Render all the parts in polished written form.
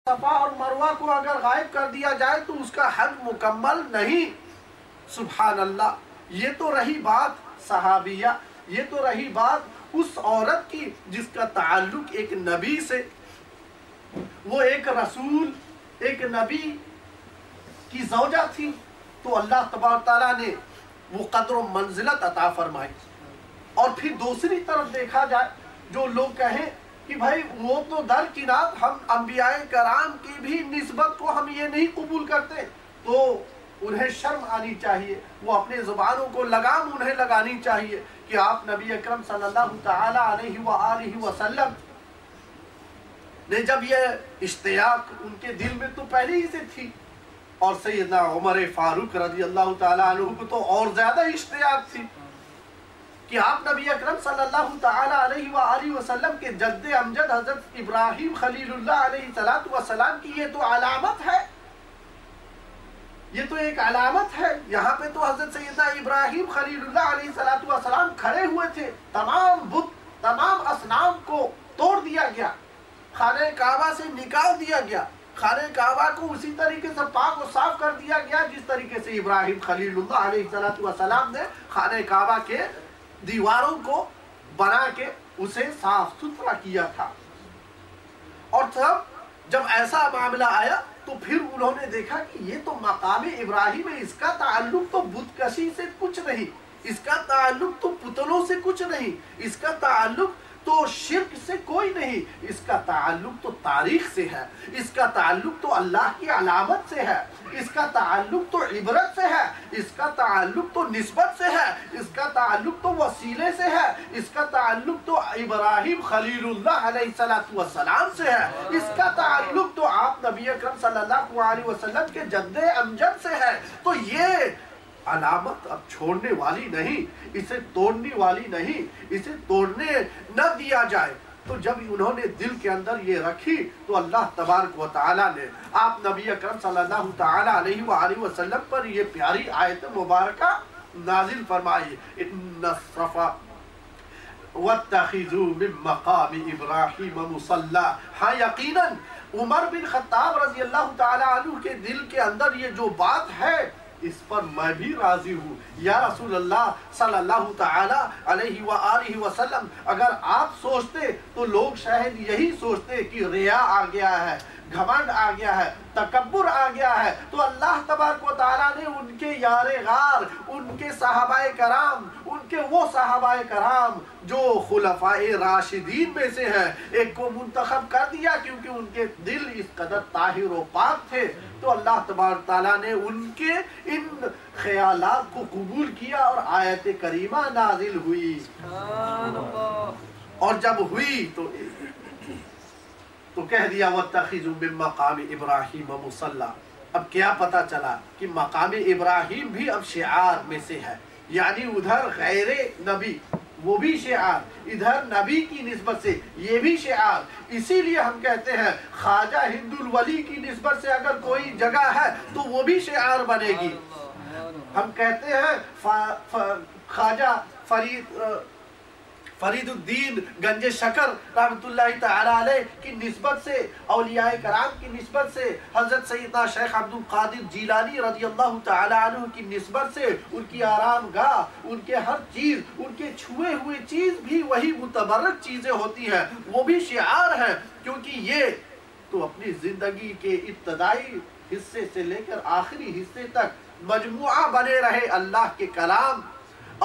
صفا اور مروہ کو اگر غائب کر دیا جائے تو اس کا حج مکمل نہیں۔ سبحان اللہ، یہ تو رہی بات صحابیہ، یہ تو رہی بات اس عورت کی جس کا تعلق ایک نبی سے، وہ ایک رسول، ایک نبی کی زوجہ تھی، تو اللہ تبارک تعالیٰ نے وہ قدر و منزلت عطا فرمائی۔ اور پھر دوسری طرف دیکھا جائے، جو لوگ کہیں کہ بھائی وہ تو درکنار، ہم انبیاء کرام کی بھی نسبت کو ہم یہ نہیں قبول کرتے، تو انہیں شرم آنی چاہیے، وہ اپنے زبانوں کو لگام انہیں لگانی چاہیے کہ آپ نبی اکرم صلی اللہ تعالی علیہ وآلہ وسلم نے جب یہ اشتیاق ان کے دل میں تو پہلے ہی سے تھی، اور سیدنا عمر فاروق رضی اللہ تعالی عنہ کو تو اور زیادہ اشتیاق تھی کہ آپ نبی اکرم صلی اللہ تعالی علیہ وآلہ وسلم کے جد امجد حضرت ابراہیم خلیل اللہ علیہ السلام کی یہ تو علامت ہے، یہ تو ایک علامت ہے۔ یہاں پہ تو حضرت سیدنا ابراہیم خلیل اللہ علیہ السلام کھڑے ہوئے تھے، تمام بت، تمام اصنام کو توڑ دیا گیا، خانہ کعبہ سے نکال دیا گیا، خانہ کعبہ کو اسی طریقے سے پاک و صاف کر دیا گیا جس طریقے سے ابراہیم خلیل اللہ علیہ السلام نے خانہ کعبہ کے دیواروں کو بنا کے اسے صاف ستھرا کیا تھا۔ اور جب ایسا معاملہ آیا تو پھر انہوں نے دیکھا کہ یہ تو مقام ابراہیم ہے، اس کا تعلق تو بت کشی سے کچھ نہیں، اس کا تعلق تو پتلوں سے کچھ نہیں، اس کا تعلق تو شرک سے کوئی نہیں، اس کا تعلق تو تاریخ سے ہے، اس کا تعلق تو اللہ کی علامت سے ہے، اس کا تعلق تو عبرت سے ہے، اس کا تعلق تو نسبت سے ہے، اس کا تعلق تو وسیلے سے ہے، اس کا تعلق تو ابراہیم خلیل اللہ علیہ السلام سے ہے، اس کا تعلق تو آپ نبی اکرم صلی اللہ علیہ وسلم کے جد امجد سے ہے۔ تو یہ علامت اب چھوڑنے والی نہیں، اسے توڑنے والی نہیں، اسے توڑنے نہ دیا جائے۔ تو جب انہوں نے دل کے اندر یہ رکھی تو اللہ تبارک و تعالیٰ نے آپ نبی اکرم صلی اللہ تعالی علیہ وآلہ وسلم پر یہ پیاری آیت مبارکہ نازل فرمائی، ان الصفا واتخذوا من مقام ابراہیم مصلی۔ ہاں یقیناً عمر بن خطاب رضی اللہ تعالی عنہ کے دل کے اندر یہ جو بات ہے اس پر میں بھی راضی ہوں، یا رسول اللہ صلی اللہ تعالی علیہ وآلہ وسلم، اگر آپ سوچتے تو لوگ شاید یہی سوچتے کہ ریا آ گیا ہے، گھمنڈ آ گیا ہے، تکبر آ گیا ہے، تو اللہ تبارک و تعالیٰ نے ان کے یار غار، ان کے صحابہ کرام، ان کے وہ صحابہ کرام جو خلفاء راشدین میں سے ہیں، ایک کو منتخب کر دیا کیونکہ ان کے دل اس قدر طاہر و پاک تھے، تو اللہ تبارک تعالیٰ نے ان کے ان خیالات کو قبول کیا اور آیت کریمہ نازل ہوئی۔ اور جب ہوئی تو کہہ دیا وَاتَّخِذُوا مِن مَقَامِ إِبْرَاهِيمَ مُصَلَّى۔ اب کیا پتا چلا کہ مقام ابراہیم بھی اب شعار میں سے ہے، یعنی ادھر غیر نبی وہ بھی شعار، ادھر نبی کی نسبت سے یہ بھی شعار۔ اسی لیے ہم کہتے ہیں خواجہ ہند الولی کی نسبت سے اگر کوئی جگہ ہے تو وہ بھی شعار بنے گی۔ ہم کہتے ہیں خواجہ فرید الدین گنج شکر رحمت اللہ تعالی علیہ کی نسبت سے، اولیاء کرام کی نسبت سے، حضرت سیدنا شیخ عبد القادر جیلانی رضی اللہ تعالی عنہ کی نسبت سے، ان کی آرام گاہ، ان کے ہر چیز، ان کے چھوئے ہوئے چیز بھی وہی متبرک چیزیں ہوتی ہیں، وہ بھی شعار ہیں، کیونکہ یہ تو اپنی زندگی کے ابتدائی حصے سے لے کر آخری حصے تک مجموعہ بنے رہے اللہ کے کلام،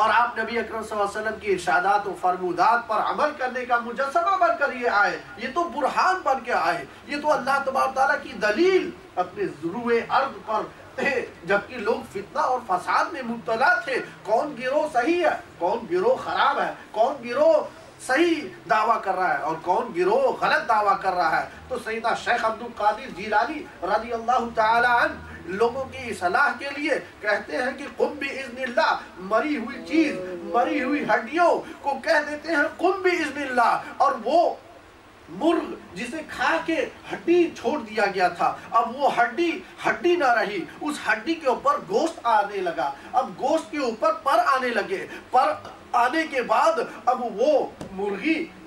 اور آپ نبی اکرم صلی اللہ علیہ وسلم کی ارشادات و فرمودات پر عمل کرنے کا مجسمہ بن کر یہ آئے، یہ تو برہان بن کے آئے، یہ تو اللہ تبارک تعالیٰ کی دلیل اپنے ضروع ارض پر تھے، جبکہ لوگ فتنہ اور فساد میں مبتلا تھے۔ کون گروہ صحیح ہے، کون گروہ خراب ہے، کون گروہ صحیح دعویٰ کر رہا ہے اور کون گروہ غلط دعویٰ کر رہا ہے، تو سیدنا شیخ عبد القادر جیلانی رضی اللہ تعالی عنہ لوگوں کی اصلاح کے لیے کہتے ہیں کہ قم باذن اللہ، مری ہوئی چیز، مری ہوئی ہڈیوں کو کہہ دیتے ہیں قم باذن اللہ، اور وہ مرغ جسے کھا کے ہڈی چھوڑ دیا گیا تھا، اب وہ ہڈی نہ رہی، اس ہڈی کے اوپر گوشت آنے لگا، اب گوشت کے اوپر پر آنے لگے، پر آنے کے بعد اب وہ مرغی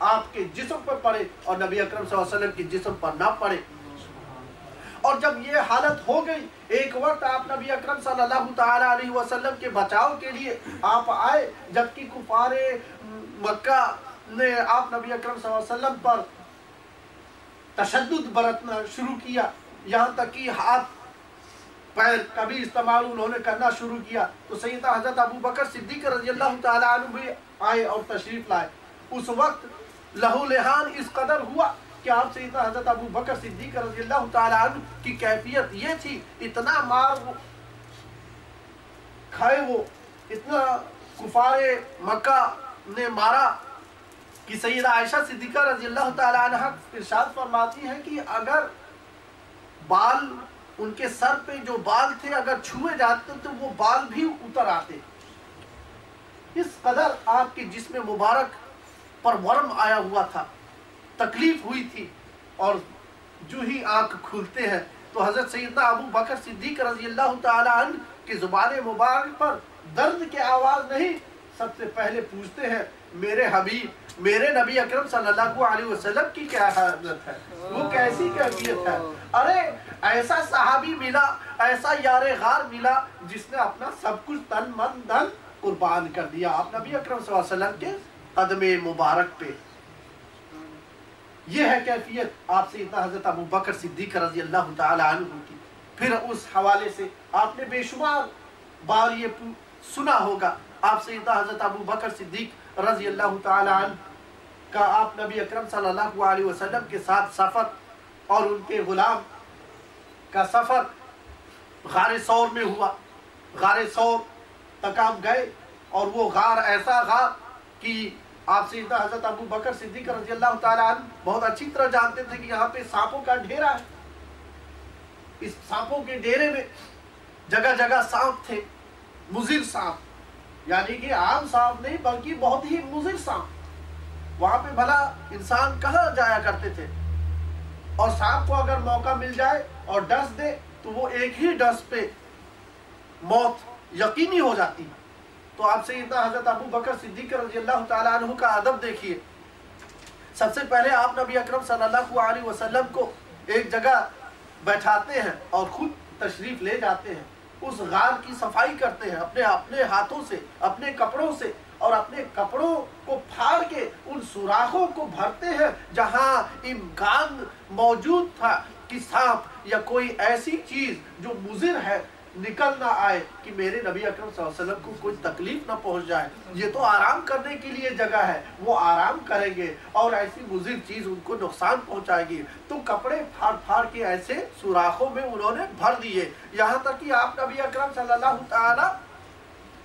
آپ کے جسم پر پڑے اور نبی اکرم صلی اللہ علیہ وسلم کے جسم پر نہ پڑے۔ اور جب یہ حالت ہو گئی، ایک وقت آپ نبی اکرم صلی اللہ تعالی علیہ وسلم کے بچاؤ کے لیے آپ آئے، جبکہ کفار مکہ نے آپ نبی اکرم صلی اللہ علیہ وسلم پر تشدد برتنا شروع کیا، یہاں تک کہ ہاتھ پیر کبھی استعمال انہوں نے کرنا شروع کیا۔ تو سیدنا حضرت ابو بکر صدیق رضی اللہ تعالیٰ عنہ بھی آئے اور تشریف لائے۔ اس وقت لہو لہان اس قدر ہوا کہ آپ سیدنا حضرت ابو بکر صدیق رضی اللہ تعالیٰ عنہ کی کیفیت یہ تھی، اتنا مار کھائے وہ، اتنا کفار مکہ نے مارا کہ سیدہ عائشہ صدیقہ رضی اللہ تعالیٰ عنہ ارشاد فرماتی ہیں کہ اگر بال ان کے سر پہ جو بال تھے اگر چھوئے جاتے تو وہ بال بھی اتر آتے۔ اس قدر آپ کے جسم مبارک پر ورم آیا ہوا تھا، تکلیف ہوئی تھی، اور جو ہی آنکھ کھلتے ہیں تو حضرت سیدنا ابو بکر صدیق رضی اللہ تعالیٰ عنہ کی زبان مبارک پر درد کی آواز نہیں، سب سے پہلے پوچھتے ہیں میرے حبیب، میرے نبی اکرم صلی اللہ علیہ وسلم کی کیا حالت ہے، وہ کیسی کیفیت ہے۔ ارے ایسا صحابی ملا، ایسا یار غار ملا جس نے اپنا سب کچھ تن من دھن قربان کر دیا آپ نبی اکرم صلی اللہ علیہ وسلم کے قدم مبارک پہ۔ یہ ہے کیفیت آپ سیدنا حضرت ابو بکر صدیق رضی اللہ تعالیٰ عنہ کی۔ پھر اس حوالے سے آپ نے بے شمار بار یہ سنا ہوگا، آپ سیدنا حضرت ابو بکر صدیق رضی اللہ تعالیٰ عنہ کا آپ نبی اکرم صلی اللہ علیہ وسلم کے ساتھ سفر اور ان کے غلام کا سفر غار ثور میں ہوا۔ غار ثور تک آپ گئے، اور وہ غار ایسا غار کہ آپ سیدنا حضرت ابو بکر صدیق رضی اللہ تعالیٰ عنہ بہت اچھی طرح جانتے تھے کہ یہاں پہ سانپوں کا ڈھیرا ہے۔ اس سانپوں کے ڈھیرے میں جگہ جگہ سانپ تھے، مضر سانپ، یعنی کہ عام سانپ نہیں بلکہ بہت ہی مضر سانپ۔ وہاں پہ بھلا انسان کہاں جایا کرتے تھے، اور سانپ کو اگر موقع مل جائے اور ڈس دے تو وہ ایک ہی ڈس پہ موت یقینی ہو جاتی ہے۔ تو آپ سیدنا حضرت ابو بکر صدیق رضی اللہ تعالیٰ عنہ کا ادب دیکھیے۔ سب سے پہلے آپ نبی اکرم صلی اللہ علیہ وسلم کو ایک جگہ بیٹھاتے ہیں اور خود تشریف لے جاتے ہیں، اس غار کی صفائی کرتے ہیں اپنے ہاتھوں سے، اپنے کپڑوں سے، اور اپنے کپڑوں کو پھاڑ کے ان سوراخوں کو بھرتے ہیں جہاں امکان موجود تھا کہ سانپ یا کوئی ایسی چیز جو مضر ہے نکل نہ آئے، کہ میرے نبی اکرم صلی اللہ علیہ وسلم کو کوئی تکلیف نہ پہنچ جائے۔ یہ تو آرام کرنے کے لیے جگہ ہے، وہ آرام کریں گے اور ایسی مضر چیز ان کو نقصان پہنچائے گی۔ تو کپڑے پھاڑ پھاڑ کے ایسے سوراخوں میں انہوں نے بھر دیے، یہاں تک کہ آپ نبی اکرم صلی اللہ تعالی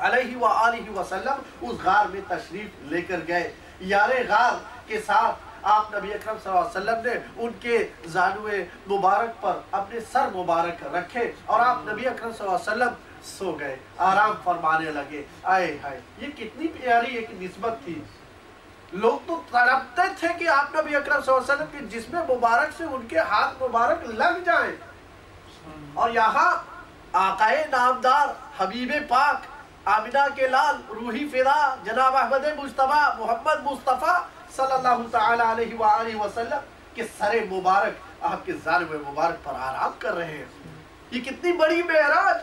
علیہ وآلہ وسلم اس غار میں تشریف لے کر گئے۔ یار غار کے ساتھ آپ نبی اکرم صلی اللہ علیہ وسلم نے ان کے زانوے مبارک پر اپنے سر مبارک رکھے، اور آپ نبی اکرم صلی اللہ علیہ وسلم سو گئے، آرام فرمانے لگے۔ آئے ہائے، یہ کتنی پیاری ایک نسبت تھی۔ لوگ تو تڑپتے تھے کہ آپ نبی اکرم صلی اللہ علیہ وسلم کے جسم مبارک سے ان کے ہاتھ مبارک لگ جائیں، اور یہاں آقائے نامدار حبیب پاک آمنہ کے لال روحی فدا جناب احمد مجتبیٰ محمد مصطفیٰ صلی اللہ تعالی علیہ وآلہ وسلم کے سر مبارک آپ کے زانوے مبارک پر آرام کر رہے ہیں۔ یہ کتنی بڑی معراج۔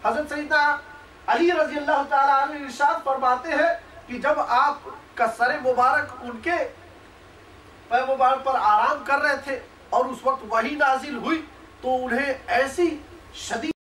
حضرت سیدنا علی رضی اللہ تعالی عنہ ارشاد فرماتے ہیں کہ جب آپ کا سر مبارک ان کے پیر مبارک پر آرام کر رہے تھے اور اس وقت وحی نازل ہوئی تو انہیں ایسی شدید